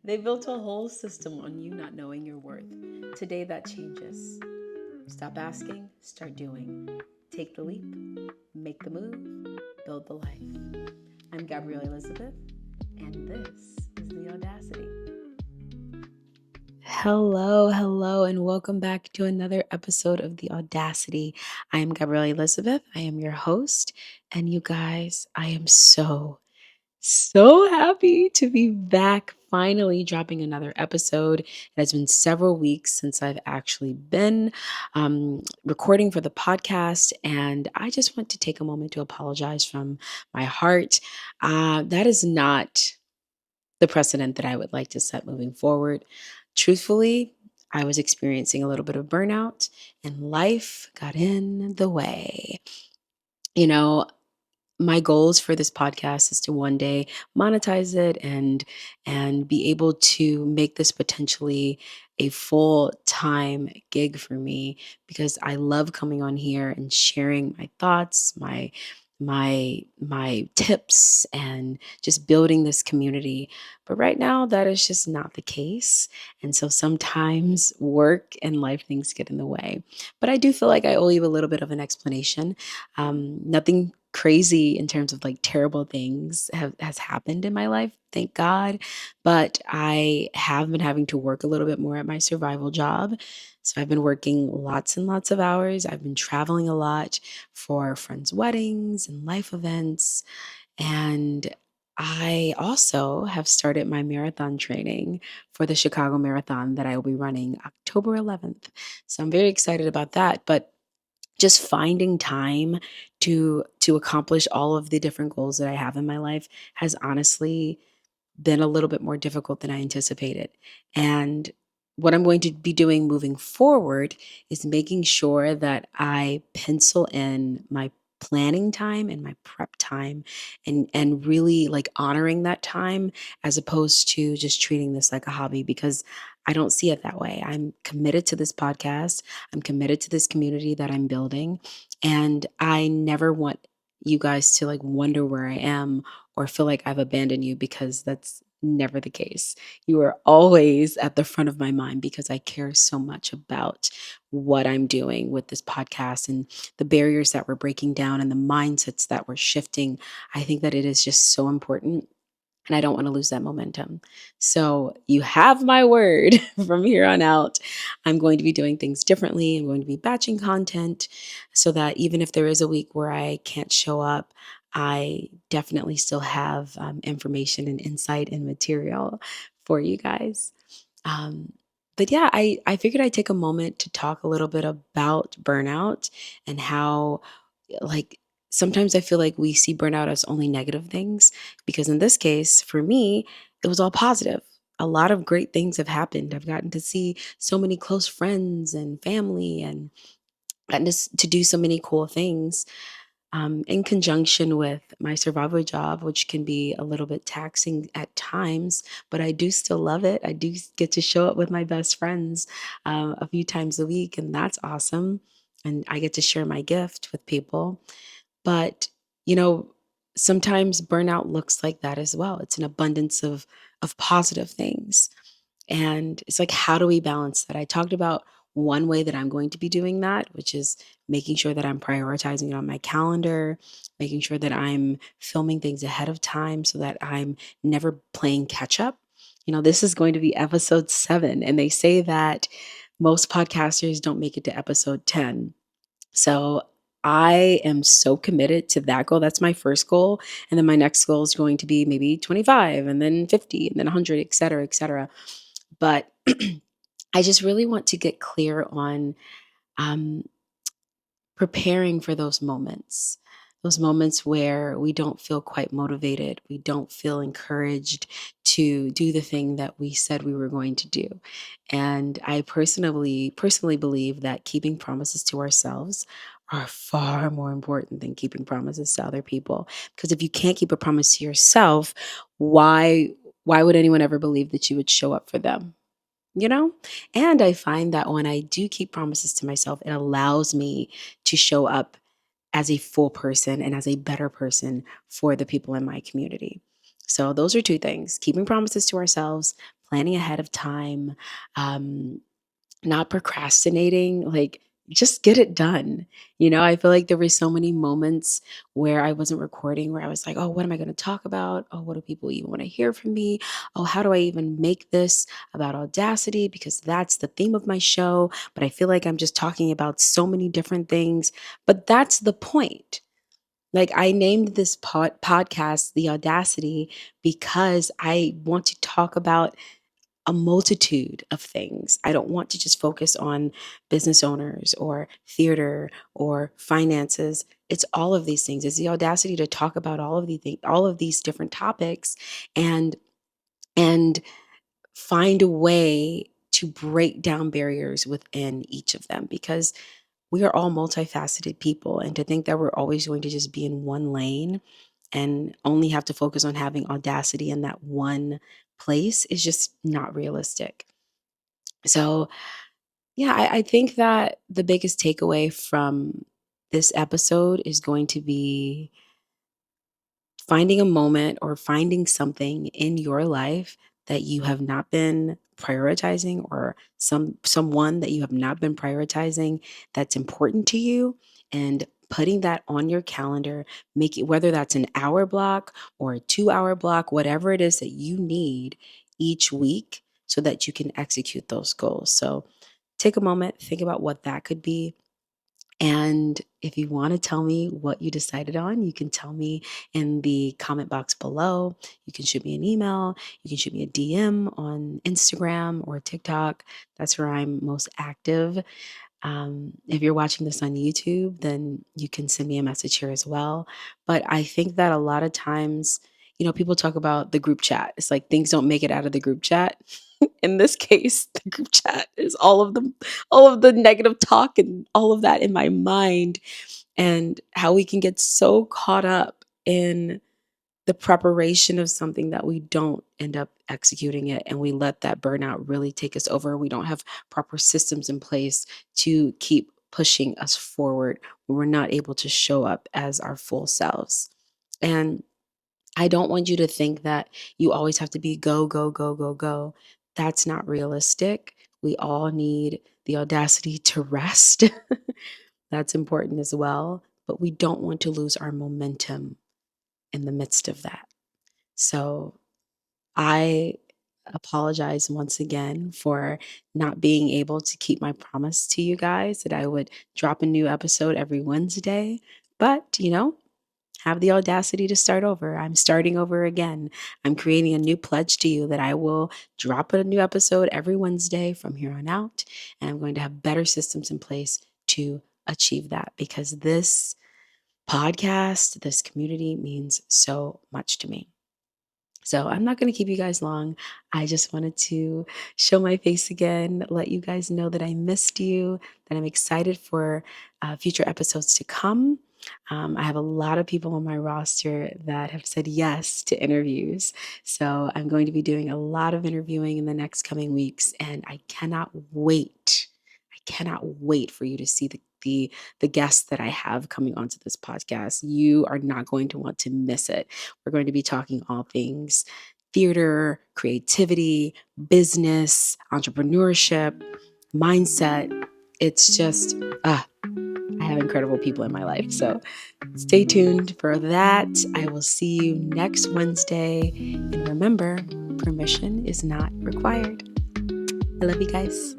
They built a whole system on you not knowing your worth. Today, that changes. Stop asking, start doing. Take the leap, make the move, build the life. I'm Gabrielle Elisabeth, and this is the Audacity. Hello, and welcome back to another episode of the Audacity. I am Gabrielle Elisabeth. I am your host, and you guys, I am so happy to be back, finally dropping another episode. It has been several weeks since I've actually been recording for the podcast, and I just want to take a moment to apologize from my heart. That is not the precedent that I would like to set moving forward. Truthfully, I was experiencing a little bit of burnout, and life got in the way. You know, my goals for this podcast is to one day monetize it and be able to make this potentially a full-time gig for me, because I love coming on here and sharing my thoughts, my tips, and just building this community. But right now that is just not the case. And so sometimes work and life things get in the way. But I do feel like I owe you a little bit of an explanation. Nothing crazy in terms of like terrible things has happened in my life, thank God. But I have been having to work a little bit more at my survival job. So I've been working lots and lots of hours. I've been traveling a lot for friends' weddings and life events. And I also have started my marathon training for the Chicago Marathon that I will be running October 11th. So I'm very excited about that. But just finding time to accomplish all of the different goals that I have in my life has honestly been a little bit more difficult than I anticipated. And what I'm going to be doing moving forward is making sure that I pencil in my planning time and my prep time, and really like honoring that time, as opposed to just treating this like a hobby, because I don't see it that way. I'm committed to this podcast. I'm committed to this community that I'm building, and I never want you guys to like wonder where I am or feel like I've abandoned you, because that's never the case. You are always at the front of my mind because I care so much about what I'm doing with this podcast and the barriers that we're breaking down and the mindsets that we're shifting. I think that it is just so important, and I don't want to lose that momentum. So you have my word. From here on out, I'm going to be doing things differently. I'm going to be batching content so that even if there is a week where I can't show up, I definitely still have information and insight and material for you guys. Um, but yeah, I figured I'd take a moment to talk a little bit about burnout and how, like, sometimes I feel like we see burnout as only negative things, because in this case, for me, it was all positive. A lot of great things have happened. I've gotten to see so many close friends and family, and gotten to do so many cool things in conjunction with my survival job, which can be a little bit taxing at times, but I do still love it. I do get to show up with my best friends a few times a week, and that's awesome. And I get to share my gift with people. But, you know, sometimes burnout looks like that as well. It's an abundance of positive things. And it's like, how do we balance that? I talked about one way that I'm going to be doing that, which is making sure that I'm prioritizing it on my calendar, making sure that I'm filming things ahead of time so that I'm never playing catch up. This is going to be episode 7, and they say that most podcasters don't make it to episode 10. So I am so committed to that goal. That's my first goal. And then my next goal is going to be maybe 25, and then 50, and then 100, et cetera, et cetera. But I just really want to get clear on um, preparing for those moments where we don't feel quite motivated, we don't feel encouraged to do the thing that we said we were going to do. And I personally believe that keeping promises to ourselves are far more important than keeping promises to other people. Because if you can't keep a promise to yourself, why would anyone ever believe that you would show up for them? you know? And I find that when I do keep promises to myself, it allows me to show up as a full person and as a better person for the people in my community. So those are two things: keeping promises to ourselves, planning ahead of time, um, not procrastinating, like, just get it done. I feel like there were so many moments where I wasn't recording, where I was like, "Oh, what am I gonna talk about? Oh, what do people even wanna hear from me? Oh, how do I even make this about Audacity? Because that's the theme of my show, but I feel like I'm just talking about so many different things." But that's the point. Like, I named this podcast The Audacity because I want to talk about a multitude of things. I don't want to just focus on business owners or theater or finances. It's all of these things. It's the audacity to talk about all of these different topics, and and find a way to break down barriers within each of them, because we are all multifaceted people, and to think that we're always going to just be in one lane and only have to focus on having audacity in that one place is just not realistic. So, yeah, I think that the biggest takeaway from this episode is going to be finding a moment or finding something in your life that you have not been prioritizing, or someone that you have not been prioritizing that's important to you, and putting that on your calendar. Make it, whether that's an hour block or a 2 hour block, whatever it is that you need each week, so that you can execute those goals. So take a moment, think about what that could be. And if you want to tell me what you decided on, you can tell me in the comment box below. You can shoot me an email. You can shoot me a DM on Instagram or TikTok. That's where I'm most active. If you're watching this on YouTube, then you can send me a message here as well. But I think that a lot of times, people talk about the group chat. It's like things don't make it out of the group chat. In this case, the group chat is all of the negative talk and all of that in my mind, and how we can get so caught up in the preparation of something that we don't end up executing it, and we let that burnout really take us over. We don't have proper systems in place to keep pushing us forward when we're not able to show up as our full selves. And I don't want you to think that you always have to be go, go, go, go, go. That's not realistic. We all need the audacity to rest. That's important as well. But we don't want to lose our momentum in the midst of that. So I apologize once again for not being able to keep my promise to you guys that I would drop a new episode every Wednesday. But, have the audacity to start over. I'm starting over again. I'm creating a new pledge to you that I will drop a new episode every Wednesday from here on out. And I'm going to have better systems in place to achieve that, because this podcast, this community means so much to me. So I'm not going to keep you guys long. I just wanted to show my face again, let you guys know that I missed you, that I'm excited for future episodes to come. I have a lot of people on my roster that have said yes to interviews. So I'm going to be doing a lot of interviewing in the next coming weeks, and I cannot wait. I cannot wait for you to see the guests that I have coming onto this podcast. You are not going to want to miss it. We're going to be talking all things theater, creativity, business, entrepreneurship, mindset. It's just, I have incredible people in my life. So stay tuned for that. I will see you next Wednesday. And remember, permission is not required. I love you guys.